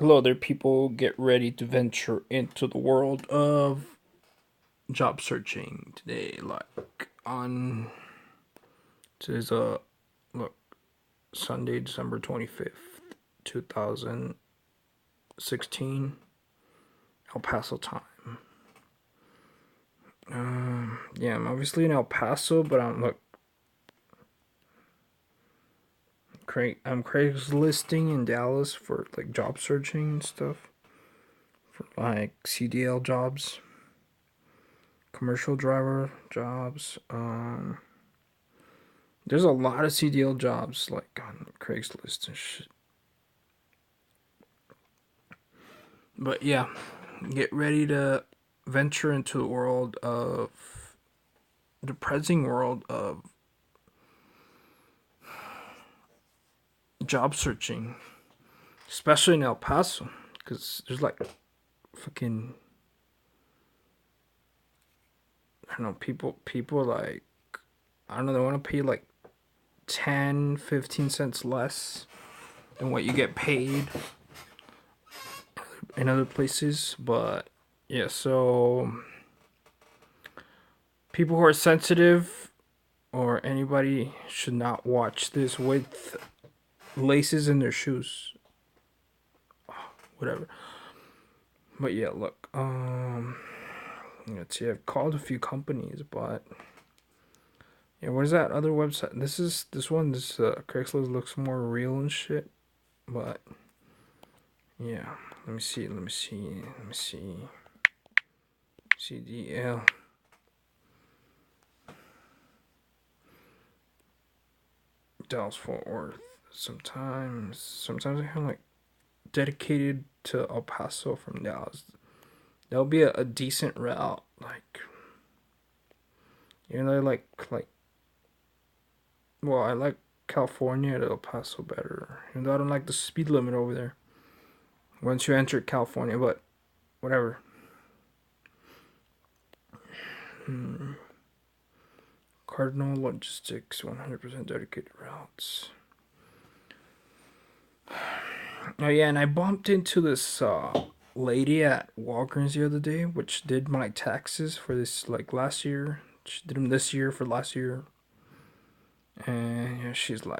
Hello there, people. Get ready to venture into the world of job searching today. Like on today's look Sunday, December 25th, 2016, El Paso time. Yeah, I'm obviously in El Paso, but I'm Craigslisting in Dallas for like job searching and stuff for like CDL jobs, commercial driver jobs. There's a lot of CDL jobs like on Craigslist and shit. But yeah, get ready to venture into the world of depressing world of job searching, especially in El Paso, because there's like fucking I don't know people like I don't know they want to pay like 10, 15 cents less than what you get paid in other places, but yeah, so people who are sensitive or anybody should not watch this with laces in their shoes. Whatever. But yeah, look. Let's see. I've called a few companies, but yeah, where's that other website? This one. This Craigslist looks more real and shit. But yeah, let me see. CDL. Dallas Fort Worth. Sometimes I have like dedicated to El Paso from Dallas. That'll be a decent route. Like, you know, well, I like California to El Paso better. Even though I don't like the speed limit over there once you enter California, but whatever. Cardinal Logistics, 100% dedicated routes. Oh, yeah, and I bumped into this lady at Walgreens the other day, which did my taxes for this, like, last year. She did them this year for last year. And yeah,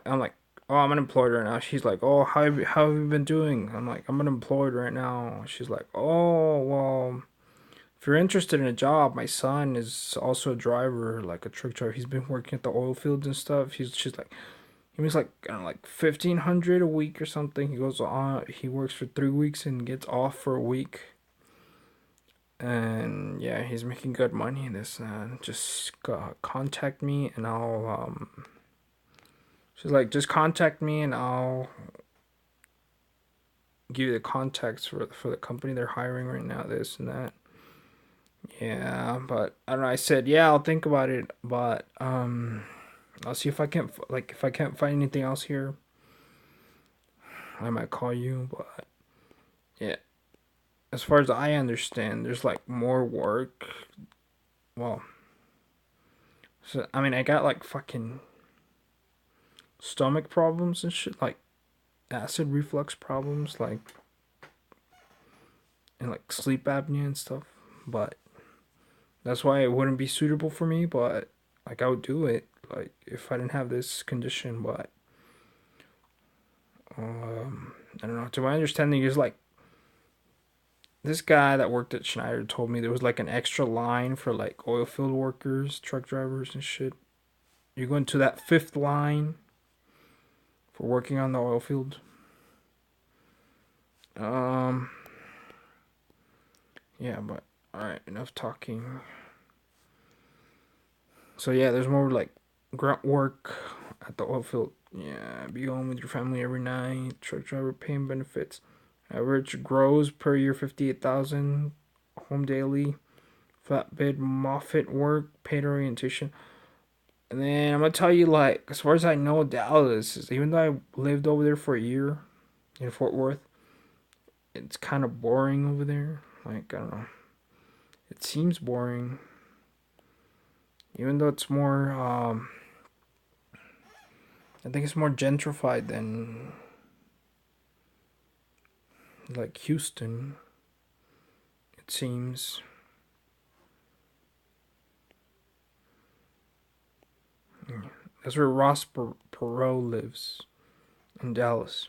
I'm like, oh, I'm unemployed right now. She's like, oh, how have you been doing? I'm like, I'm unemployed right now. She's like, oh, well, if you're interested in a job, my son is also a driver, like a truck driver. He's been working at the oil fields and stuff. She's like, he makes like I don't know, like 1,500 a week or something. He works for 3 weeks and gets off for a week. And yeah, he's making good money in this. Just contact me and I'll. She's like, just contact me and I'll give you the contacts for the company they're hiring right now. This and that. Yeah, but I don't know. I said, yeah, I'll think about it, but I'll see if I can't if I can't find anything else here, I might call you. But yeah, as far as I understand, there's like more work. Well, so I mean, I got like fucking stomach problems and shit, like acid reflux problems, like and like sleep apnea and stuff. But that's why it wouldn't be suitable for me. But like I would do it, like if I didn't have this condition. But I don't know. To my understanding, is like this guy that worked at Schneider told me there was like an extra line for like oil field workers, truck drivers, and shit. You go into that fifth line for working on the oil field. Um, yeah, but all right, enough talking. So yeah, there's more like grunt work at the oil field. Yeah, be home with your family every night. Truck driver paying benefits. Average gross per year 58,000. Home daily. Flatbed Moffat work. Paid orientation. And then I'm gonna tell you, like, as far as I know, Dallas is even though I lived over there for a year in Fort Worth, it's kind of boring over there. Like, I don't know, it seems boring, even though it's more. I think it's more gentrified like Houston, it seems. That's where Ross Perot lives in Dallas.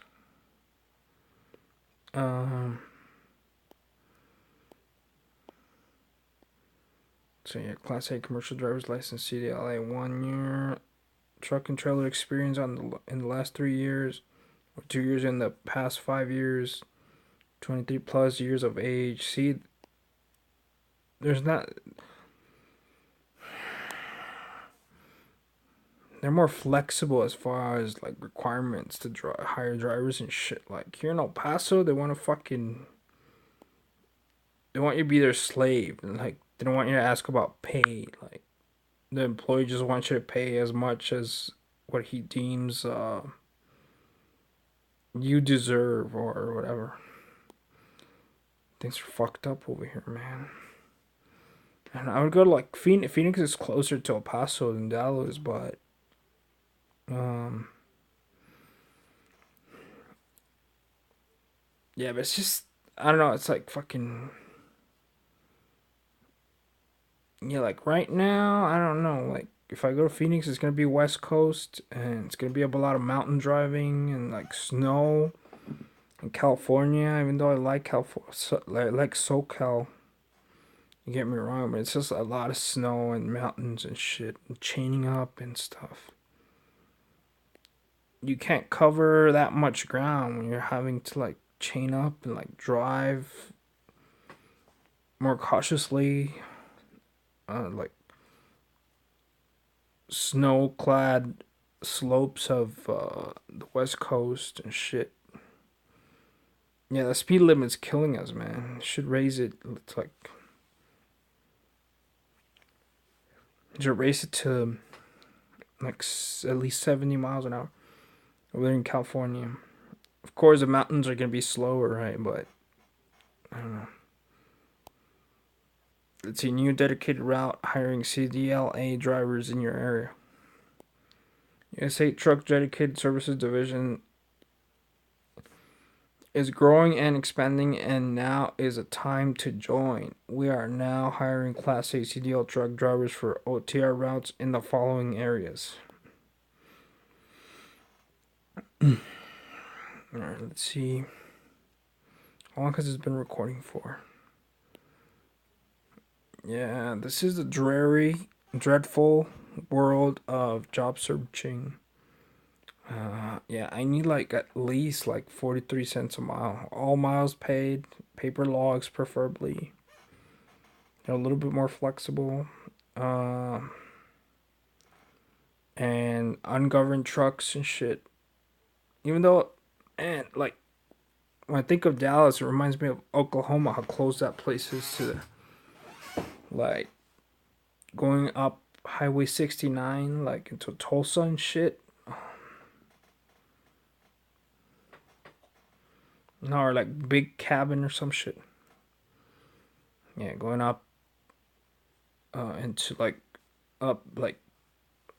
Um, so yeah, Class A commercial driver's license, CDLA, 1 year. Truck and trailer experience in the last 3 years, or 2 years in the past 5 years. 23 plus years of age. See, there's not. They're more flexible as far as like requirements to hire drivers and shit. Like here in El Paso, they want to fucking. They want you to be their slave, and like they don't want you to ask about pay. Like the employee just wants you to pay as much as what he deems you deserve or whatever. Things are fucked up over here, man. And I would go to like Phoenix. Phoenix is closer to El Paso than Dallas, but um, yeah, but it's just I don't know. It's like fucking yeah. Like right now, I don't know. Like if I go to Phoenix, it's gonna be West Coast, and it's gonna be up a lot of mountain driving and like snow. In California, even though I like California, like SoCal. You get me wrong, but it's just a lot of snow and mountains and shit, and chaining up and stuff. You can't cover that much ground when you're having to like chain up and like drive more cautiously, like snow-clad slopes of the West Coast and shit. Yeah, the speed limit's killing us, man. Should raise it. It's like should raise it to like at least 70 miles an hour over there in California. Of course, the mountains are gonna be slower, right? But I don't know. Let's see, new dedicated route hiring CDLA drivers in your area. USA Truck Dedicated Services Division is growing and expanding, and now is a time to join. We are now hiring Class A CDL truck drivers for OTR routes in the following areas. Alright, let's see. How long has this been recording for? Yeah, this is the dreadful world of job searching. Yeah, I need like at least like 43 cents a mile. All miles paid, paper logs preferably. They're a little bit more flexible. Uh, and ungoverned trucks and shit. Even though, and like, when I think of Dallas, it reminds me of Oklahoma, how close that place is to, like, going up Highway 69, like, into Tulsa and shit. No, or like Big Cabin or some shit. Yeah, going up into like up like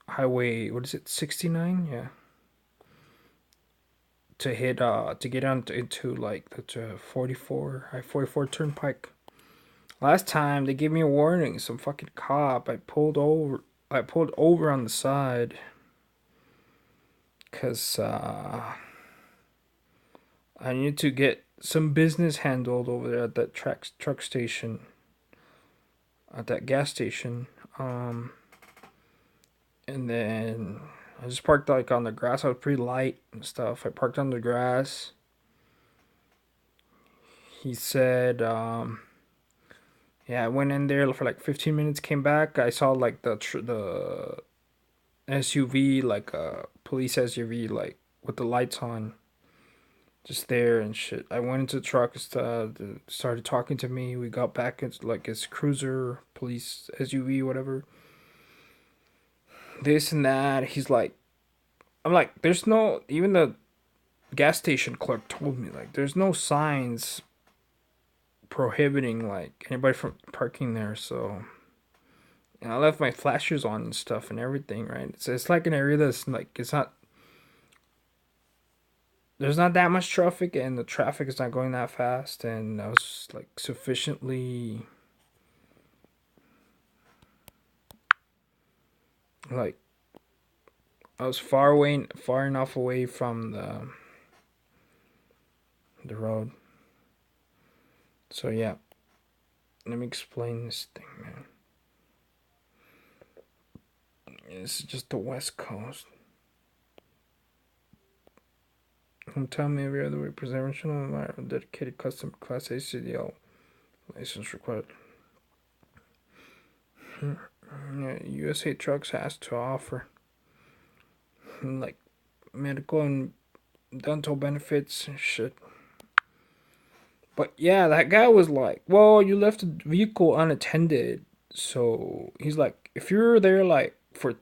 highway, what is it, 69? Yeah. To hit to get on into like the 44 I-44 turnpike. Last time they gave me a warning, some fucking cop. I pulled over on the side cuz I needed to get some business handled over there at that truck station, at that gas station. Um and then I just parked like on the grass. I was pretty light and stuff. I parked on the grass. He said, yeah, I went in there for like 15 minutes. Came back. I saw like the SUV, like a police SUV, like with the lights on, just there and shit. I went into the truck. Started talking to me. We got back into like his cruiser, police SUV, whatever. This and that. He's like, I'm like, there's no, even the gas station clerk told me like there's no signs prohibiting like anybody from parking there. So and I left my flashers on and stuff and everything, right? It's like an area that's like it's not there's not that much traffic, and the traffic is not going that fast, and I was like sufficiently like I was far enough away from the road. So yeah, let me explain this thing, man. It's just the West Coast. Don't tell me every other way. Preservation of environment, dedicated custom Class A CDL license required. Yeah, USA Trucks has to offer like medical and dental benefits and shit. But yeah, that guy was like, "Well, you left the vehicle unattended." So he's like, "If you're there like for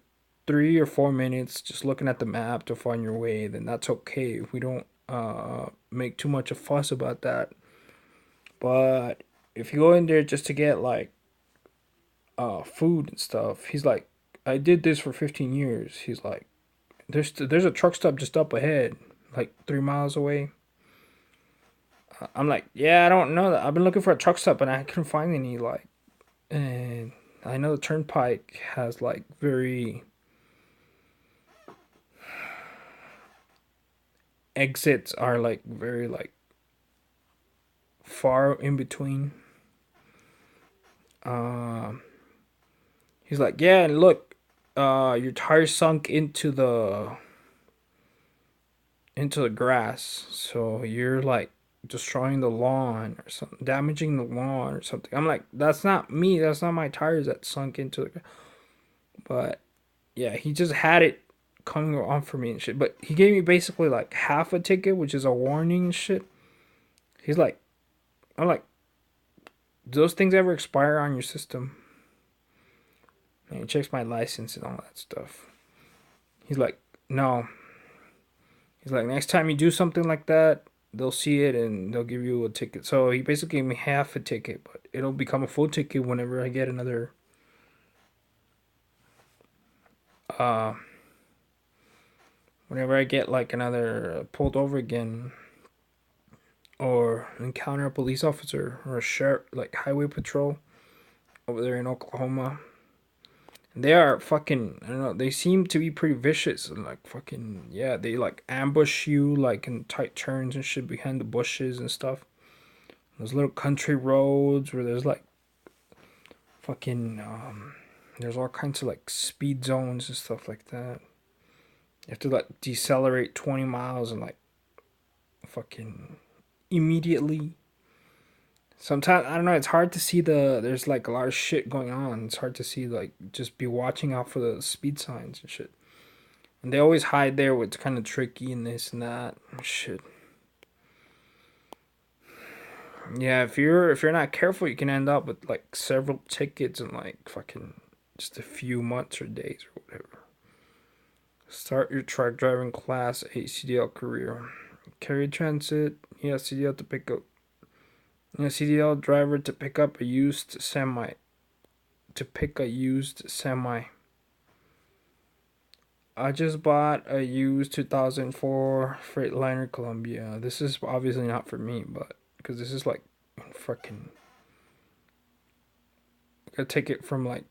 3 or 4 minutes just looking at the map to find your way, then that's okay. We don't make too much of a fuss about that. But if you go in there just to get like food and stuff, he's like, I did this for 15 years. He's like, there's a truck stop just up ahead, like 3 miles away. I'm like, yeah, I don't know that. I've been looking for a truck stop and I couldn't find any. Like, and I know the turnpike has like very exits are like very like far in between. Um, he's like, yeah, and look, your tire sunk into the grass, so you're like destroying the lawn or something, damaging the lawn or something. I'm like, that's not me. That's not my tires that sunk into the. But yeah, he just had it coming on for me and shit. But he gave me basically like half a ticket, which is a warning and shit. He's like, I'm like, do those things ever expire on your system? And he checks my license and all that stuff. He's like, no. He's like, next time you do something like that, they'll see it and they'll give you a ticket. So he basically gave me half a ticket, but it'll become a full ticket whenever I get another uh whenever I get like another pulled over again or encounter a police officer or a sheriff like highway patrol over there in Oklahoma. They are fucking, I don't know, they seem to be pretty vicious and like fucking, yeah, they like ambush you like in tight turns and shit behind the bushes and stuff. Those little country roads where there's like fucking there's all kinds of like speed zones and stuff like that. You have to like decelerate 20 miles and like fucking immediately. Sometimes I don't know, it's hard to see there's like a lot of shit going on. It's hard to see like just be watching out for the speed signs and shit. And they always hide there, which kind of tricky and this and that. Shit. Yeah, if you're not careful, you can end up with like several tickets in like fucking just a few months or days or whatever. Start your truck driving class A CDL career. Carry transit. Yeah, CDL to pick up. Yeah, CDL driver to pick up a used semi. To pick a used semi. I just bought a used 2004 Freightliner Columbia. This is obviously not for me, but because this is like fucking. I gotta take it from like.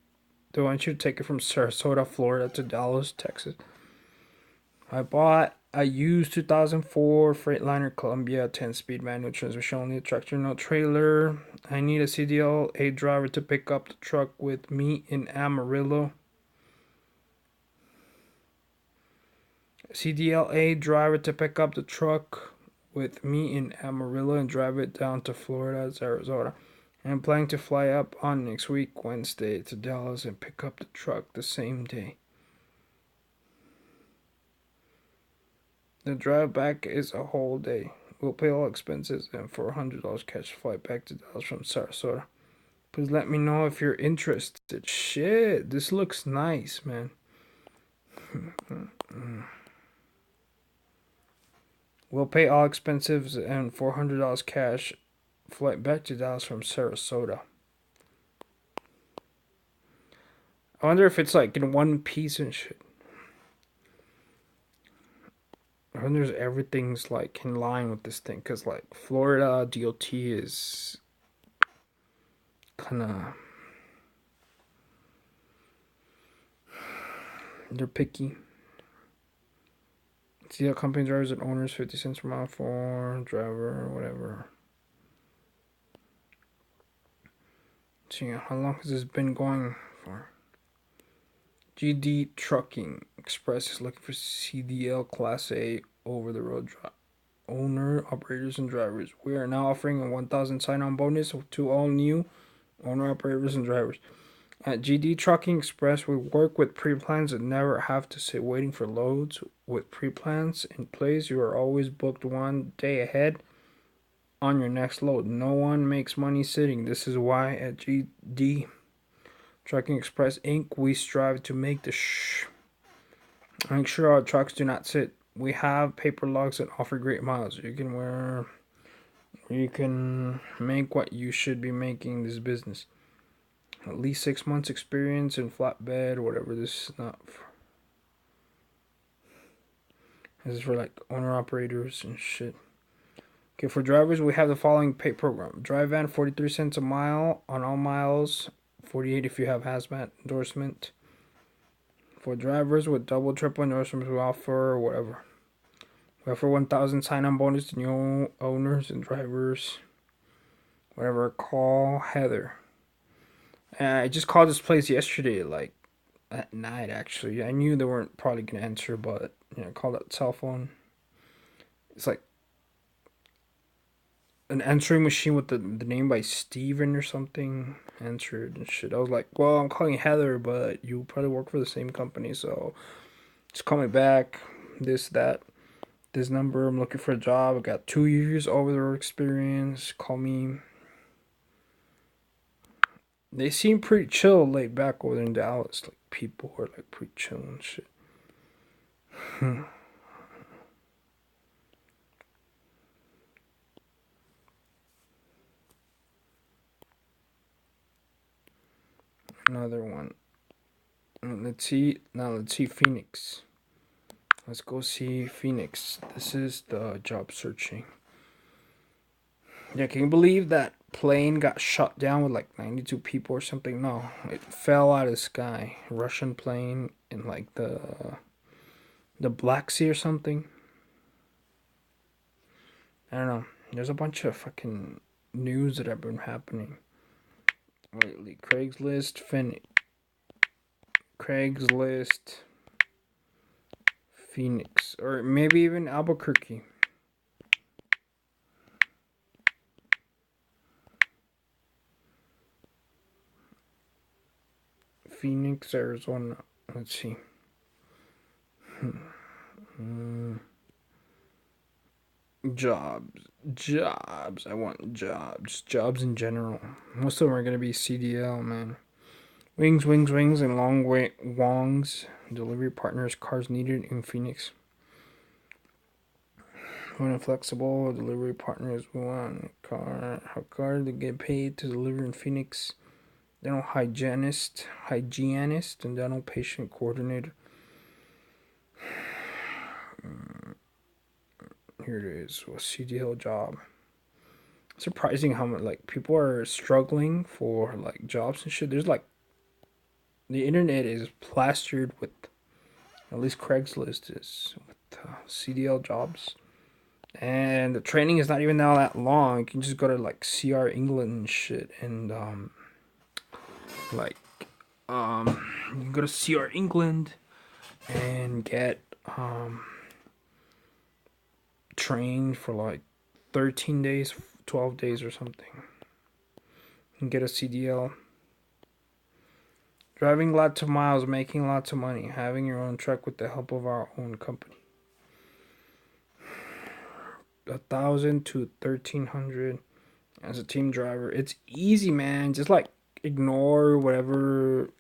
Do I want you to take it from Sarasota, Florida to Dallas, Texas? I bought a used 2004 Freightliner Columbia 10-speed manual transmission, only a tractor, no trailer. I need a CDL A driver to pick up the truck with me in Amarillo. CDLA driver to pick up the truck with me in Amarillo and drive it down to Florida, Arizona. I'm planning to fly up on next week, Wednesday, to Dallas and pick up the truck the same day. The drive back is a whole day. We'll pay all expenses and $400 cash flight back to Dallas from Sarasota. Please let me know if you're interested. Shit, this looks nice, man. We'll pay all expenses and $400 cash flight back to Dallas from Sarasota. I wonder if it's like in one piece and shit. I wonder if everything's like in line with this thing, cause like Florida DOT is kind of, they're picky. See how company drivers and owners 50 cents per mile for driver, whatever. See how long has this been going for? GD Trucking Express is looking for CDL Class A over the road owner, operators, and drivers. We are now offering a 1,000 sign on bonus to all new owner, operators, and drivers. At GD Trucking Express, we work with pre plans and never have to sit waiting for loads. With pre plans in place, you are always booked one day ahead on your next load. No one makes money sitting. This is why at GD Trucking Express Inc., we strive to make make sure our trucks do not sit. We have paper logs and offer great miles. You can make what you should be making in this business. At least 6 months experience in flatbed, whatever. This is not for. This is for like owner operators and shit. Okay, for drivers, we have the following pay program. Drive van, 43 cents a mile on all miles. 48 if you have hazmat endorsement. For drivers with double, triple endorsements, we offer whatever. We offer 1,000 sign-on bonus to new owners and drivers. Whatever. Call Heather. I just called this place yesterday, like at night. Actually, I knew they weren't probably gonna answer, but I called that cell phone. It's like an answering machine with the name by Steven or something answered and shit. I was like, well, I'm calling Heather, but you probably work for the same company, so just call me back. This number. I'm looking for a job. I got 2 years over the road experience. Call me. They seem pretty chill, laid back over there in Dallas. Like people are like pretty chill and shit. Another one. Let's see Phoenix. Let's go see Phoenix. This is the job searching. Yeah, can you believe that plane got shot down with like 92 people or something? No, it fell out of the sky. Russian plane in like the Black Sea or something. I don't know. There's a bunch of fucking news that have been happening lately. Craigslist, Phoenix, or maybe even Albuquerque. Phoenix, Arizona. Let's see. Jobs. I want jobs. Jobs in general. Most of them are gonna be CDL, man. Wings, and long way wongs. Delivery partners, cars needed in Phoenix. When flexible delivery partners want how car to get paid to deliver in Phoenix. Dental hygienist, and dental patient coordinator. Here it is, a CDL job. Surprising how much like people are struggling for like jobs and shit. There's like the internet is plastered with, at least Craigslist is, with CDL jobs. And the training is not even now that long. You can just go to like CR England and shit, and like you can go to CR England and get trained for like 13 days, 12 days or something. And get a CDL. Driving lots of miles, making lots of money, having your own truck with the help of our own company. 1,000 to 1,300 as a team driver. It's easy, man. Just like ignore whatever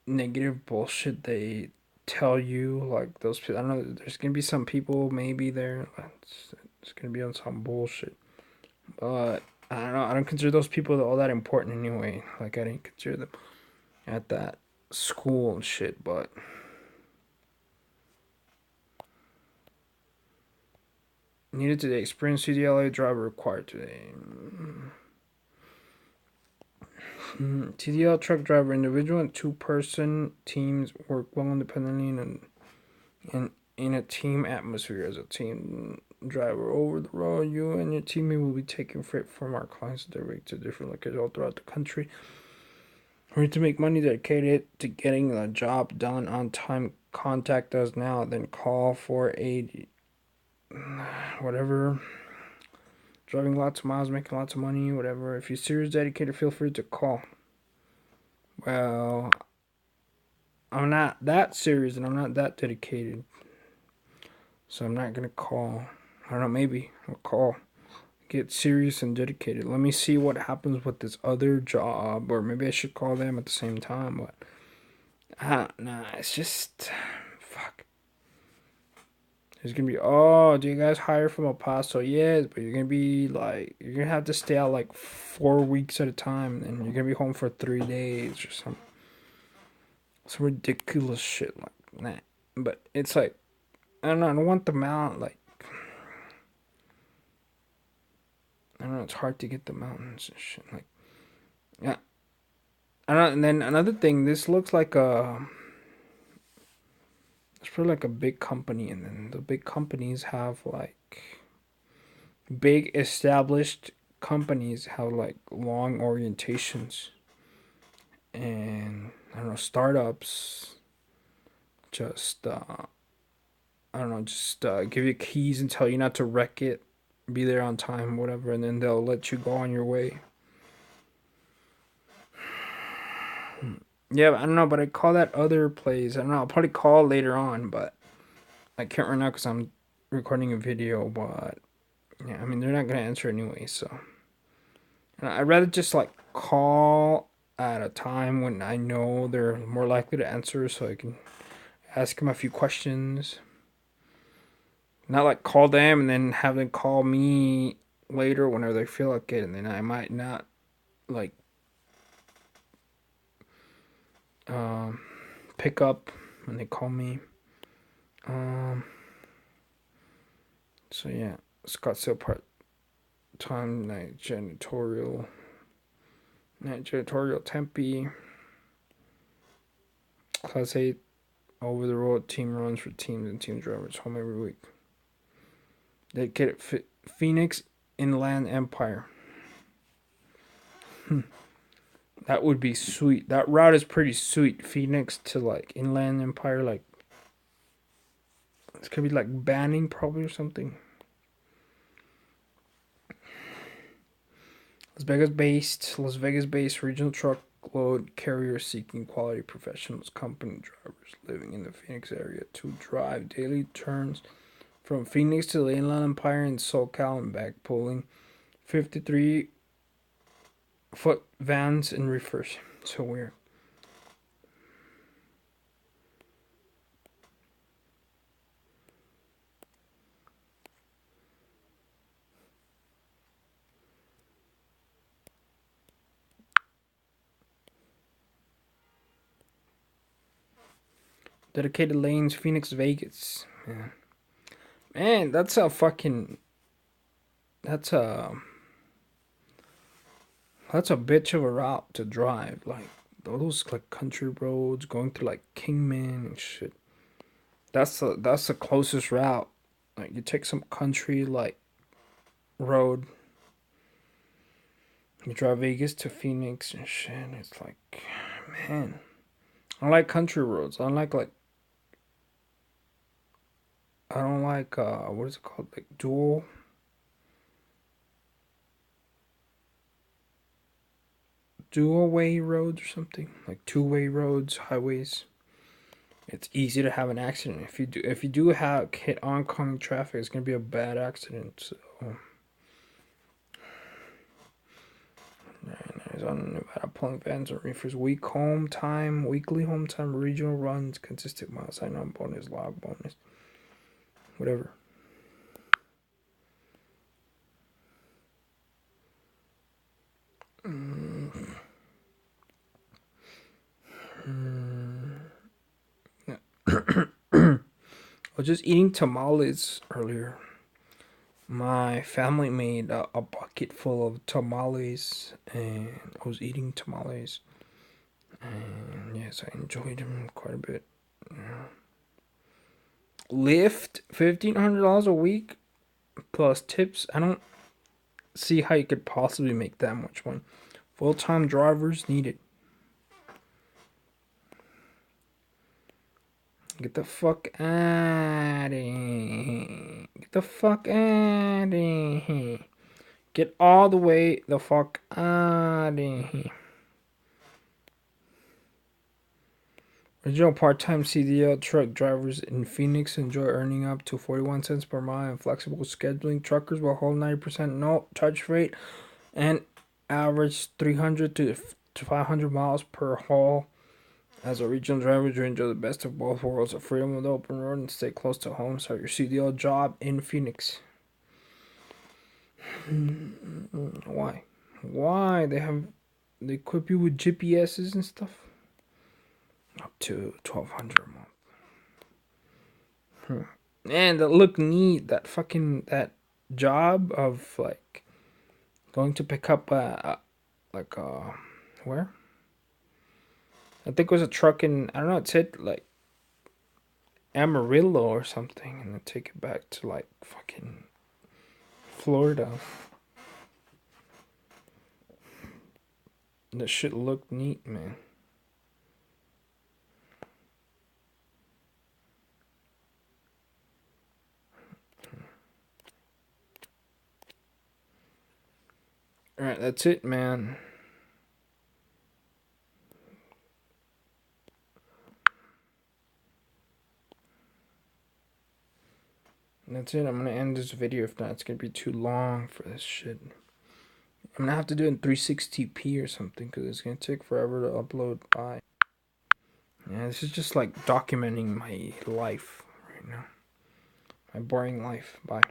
negative bullshit they tell you. Like those people, I don't know. There's gonna be some people maybe there. It's gonna be on some bullshit, but I don't know. I don't consider those people all that important anyway. Like I didn't consider them at that school and shit, but Needed today. Experienced CDLA driver required today. TDL truck driver, individual and two-person teams work well independently in a team atmosphere. As a team driver over the road, you and your teammate will be taking freight from our clients direct to different locations all throughout the country. We need to make money dedicated to getting the job done on time. Contact us now, then call for aid. Whatever. Driving lots of miles, making lots of money, whatever. If you're serious dedicated, feel free to call. Well, I'm not that serious and I'm not that dedicated. So I'm not going to call. I don't know, maybe I'll call. Get serious and dedicated. Let me see what happens with this other job. Or maybe I should call them at the same time. But, nah, it's just, fuck. There's going to be, oh, do you guys hire from El Paso? Yes, but you're going to be like, you're going to have to stay out like 4 weeks at a time. And you're going to be home for 3 days or something. Some ridiculous shit like that. But it's like, I don't know, I don't want them out. Like, I don't know, it's hard to get the mountains and shit. Like, yeah. I don't know, and then another thing, this looks like it's probably like a big company. And then the big companies have like, big established companies have like long orientations. And I don't know, startups just, I don't know, just give you keys and tell you not to wreck it, be there on time, whatever, and then they'll let you go on your way. Yeah, I don't know, but I call that other place. I don't know. I'll probably call later on, but I can't right now because I'm recording a video. But yeah, I mean they're not gonna answer anyway, so I'd rather just like call at a time when I know they're more likely to answer, so I can ask them a few questions. Not like call them and then have them call me later whenever they feel like it, and then I might not like pick up when they call me. So yeah, Scottsdale part-time night janitorial Tempe. Class 8 over the road team runs for teams and team drivers home every week. Dedicated Phoenix Inland Empire. That would be sweet. That route is pretty sweet. Phoenix to like Inland Empire, like it's gonna be like Banning probably or something. Las Vegas based regional truckload carrier seeking quality professionals, company drivers living in the Phoenix area to drive daily turns from Phoenix to the Inland Empire and SoCal and back, pulling 53-foot vans and reefers. So weird. Dedicated lanes, Phoenix, Vegas. Yeah. Man, that's a fucking. That's a. That's a bitch of a route to drive. Like, all those, like, country roads going through, like, Kingman and shit. That's the closest route. Like, you take some country, like, road. You drive Vegas to Phoenix and shit. And it's like, man. I like country roads. I don't like what is it called? Like dual way roads or something. Like two-way roads, highways. It's easy to have an accident. If you do have hit oncoming traffic, it's gonna be a bad accident. So on Nevada pulling vans or reefers. Weekly home time, regional runs, consistent mile sign on bonus, log bonus, whatever. I was just eating tamales earlier. My family made a bucket full of tamales, and I was eating tamales. And yes, I enjoyed them quite a bit. Yeah. Lyft $1,500 a week plus tips. I don't see how you could possibly make that much money. Full time drivers needed. Get the fuck out of here. Get the fuck out of here. Get all the way the fuck out of here. Original part-time CDL truck drivers in Phoenix enjoy earning up to 41 cents per mile and flexible scheduling. Truckers will hold 90% no touch rate and average 300 to 500 miles per haul. As a regional driver, you enjoy the best of both worlds: of freedom of the open road and stay close to home. Start your CDL job in Phoenix. Why? Why? They equip you with GPSs and stuff. Up to 1,200 a month. Man, that look neat. That job of like going to pick up like where? I think it was a truck in, I don't know. It said like Amarillo or something, and then take it back to like fucking Florida. That shit looked neat, man. Alright, that's it, man. That's it. I'm gonna end this video. If not, it's gonna be too long for this shit. I'm gonna have to do it in 360p or something because it's gonna take forever to upload. Bye. Yeah, this is just like documenting my life right now. My boring life. Bye.